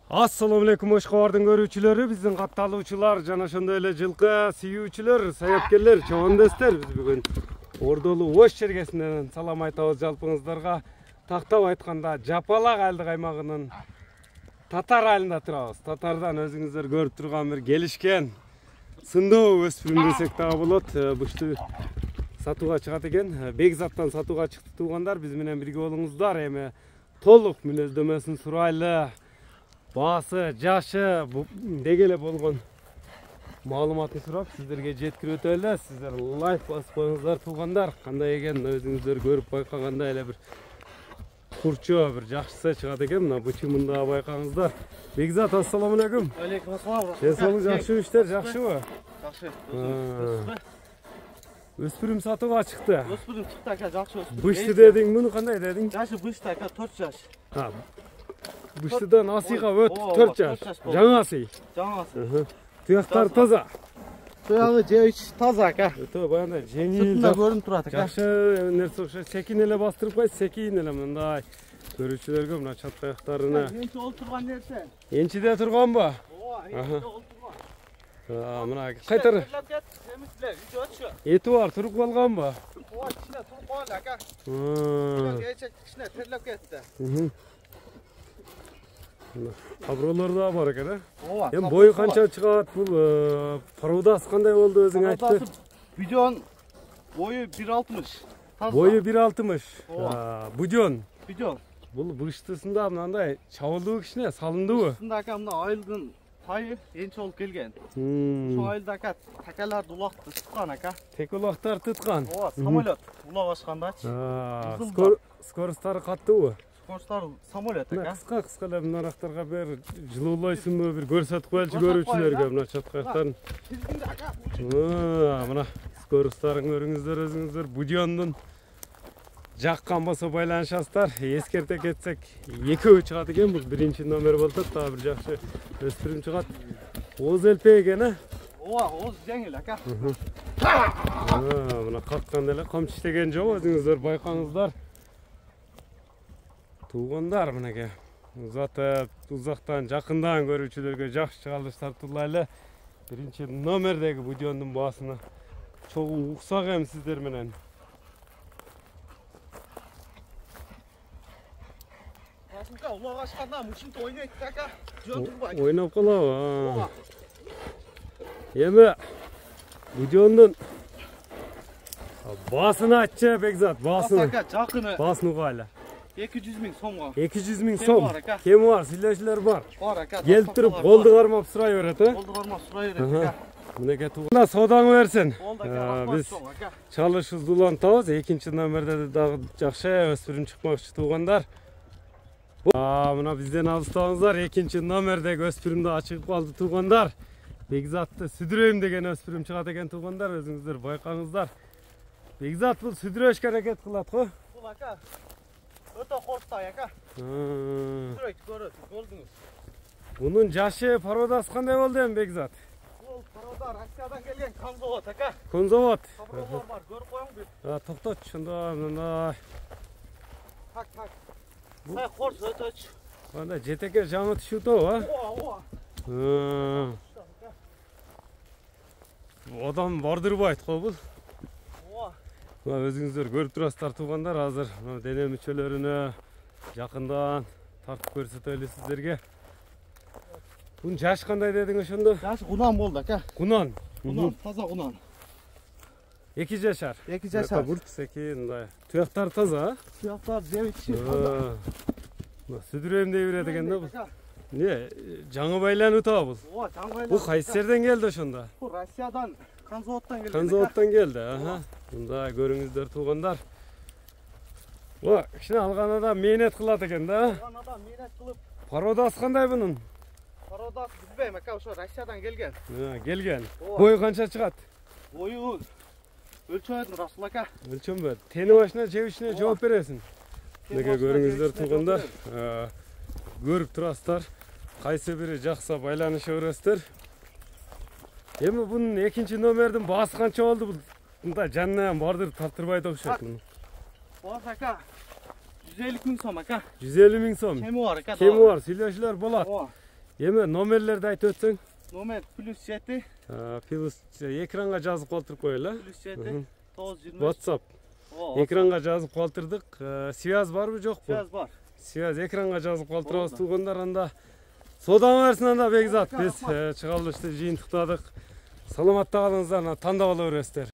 Assalamu alaikum Oşqabardын көрүүчүлөрү, биздин катталуучулар жана ошондой эле жылкы сүйүүчүлөр, саяккерлер, чоңдостор. Биз бүгүн Ордолуу Ош чергесинен салам айтабыз жалпыңыздарга. Тактап айтканда Жапалак айылдык аймагынын Татар айылында турабыз. Татардан өзүңүздөр көрүп турган бир келишкен сындоо өспүрүм десек дагы болот. Бушту сатууга чыгат экен. Бекзаттан сатууга чыкты туугандар, биз менен бирге болуңуздар. Эми толук мүнөздөмөсүн сурайлы. Басы, жашы, дегеле болгон маалыматын сурап, сиздерге жеткирип өтөлү. Сиздер лайк басып коюңуздар туугандар. Кандай экен өзүңүздөр көрүп байкагандай эле бир курчоо, бир жакшысы чыгат экен. Мына бычымында байкаңыздар. Бекзат, ассаламу алейкум. Алейкум ассалам. Денсаулык жакшыбы, иштер жакшыбы? Жакшы. Өспүрүм сатууга чыкты. Өспүрүм чыкты ака, жакшы өспүрүм. Бышты дедиң, муну кандай дедиң? Жашы бышты ака, 4 жаш. Быштыдан асыйга өтүп 4 жаш. Жаңа асый. Жаңа асый. Туяктар таза. Туягы жеич таза ака. Өтө баягындай жеңил. Сыртында көрүнүп турат ака. Жакшы нерсе окшойт. Секин эле бастырып койсо, секин эле мындай көрүүчүлөргө мына чат аяктарына. Энчи олуп турган нерсе. Энчиде турганбы? Ооба, энчиде олуп турган. Мына кайтар. Темизле, үйдө өтүшү. Эти бар, туруп калганбы? Ооба, кичине туруп калды ака. Кечек кичине терлеп кетти. Абролор да бар экен, э? Ооба. Эми бою канча чыгат бул? Парудас кандай болду өзүң айтты? Бидон бою 1.60. Бою 1.60. Будон. Бидон. Бул быштысында мындай чабылдыбы кичине, салындыбы? Быштысында ака мына айылдын тайы энчи болуп келген. Ошол айылда ака такаларды улакты туткан ака. Тек улактар туткан. Ооба, самолет ула башкандачы. Скоросттары каттыбы? Скоросттары самолет ака. Кыска эле мынарактарга бир жылуулойсунбу, бир көрсөтүп коелучу көрүүчүлөргө мына чаткаяктарын. Тизгинде ака. Мына скоросттарын көрүңүздөр өзүңүздөр. Будиондун жаккан болсо байланышасыздар. Эскерте кетсек, экөө чыгат экен. Бул биринчи номер болот. Дагы бир жакшы өспүрүм чыгат. Оз элпе экен, э? Ооба, оз жеңил ака. Мына какканда эле камчы иштеген жок, өзүңүздөр байкаңыздар. Туугандар мынеке. Узатып, узактан, жакындан көрүүчүлөргө жакшы чыгарылыш тартуулайлы. Биринчи номердеги будиондун баасына чогуу уксак эми сиздер менен. Асынка улап ашканда мушинти ойнойт ака. Жөн турбайт. Ойноп калабы? Эми будиондун баасын айтчы Бекзат, баасын. Ака жакыны. Баасын угайлы. 200 миң сомго. 200 миң сом. Кеми бар, сүйлөшүлөр бар. Бар ака. Келип туруп голду кармап сурай берет, э? Голду кармап сурай берет ака. Мынеке тууганда содаңы берсин. Биз чалышыбызды улантабыз. Экинчи номерде дагы жакшы өспүрүм чыкмакчы туугандар. Мына бизден алыстабыңыздар. Экинчи номердеги өспүрүмдү ачыгып калды туугандар. Бекзатты сүдүрөйм деген өспүрүм чыгат экен туугандар. Өзүңүздөр байкаңыздар. Бекзат бул сүдүрөшкө аракет кылат го. Бул ака өтө корктай ака. Сүдүрөйт көрдүңүз. Bunun жашы пародасы кандай болду эми Бекзат? Бул парода Россиядан келген конзавод ака. Конзавод. Абролор бар, көрүп коюң бир. Токтотчу ошондо мындай. Так. Сай корс өтөчү. Анда жетеке жаңы түшүтөбү, а? Ооба. Адам бардырбайт го бул. Ооба. Мына өзүңүздөр көрүп турасыздар туугандар, азыр дене мүчөлөрүнө жакындан тартып көрсөтөлү сиздерге. Бунун жашы кандай дедиң ошондо? Жашы кунан болду ака. Кунан. Кунан, таза кунан. 2 жашар. 2 жашар. Буртсеки мындай. Туяктар таза, а? Туяктар жебичи таза. Сүдүрөйм дей берет экен да бул. Не, жаңы байланып атабы бул? Ооба, жаңы байланып. Бул кайсы жерден келди ошондо? Бул Россиядан, конзаводтан келди. Конзаводтан келди, аха. Мындай көрүңүздөр туугандар. Кичине алган адам мээнет кылат экен да? Алган адам мээнет кылып. Пародасы кандай бунун? Пародасы билбейм ака, ошо Россиядан келген. Келген. Бою канча чыгат? Бою өлчөмөдүм Расул ака. Өлчөмбөт. Тени башына, жебишине жооп бересиң. Мынеке көрүңүздөр туугандар. Көрүп турасыздар. Кайсы бири жакса байланыша бересиздер. Эми бунун экинчи номердин баасы канча болду? Мындай жанынан бардыр таптырбайт окшойт муну. Баасы ака 150 миң сом ака. 150 миң сом. Кеми бар ака. Кеми бар, сүйлөшүлөр болот. Эме номерлерди айтып өтсөң? Номер +7 Плюс экранга жазып калтырып коелу. +7 923. WhatsApp. Экранга жазып калтырдык. Связь барбы жокпу? Связь бар. Связь экранга жазып калтырабыз туугандар, анда соода берсин анда Бекзат. Биз чыгарылышты жыйынтыктадык. Саламатта калыңыздар, тандап ала бересиздер.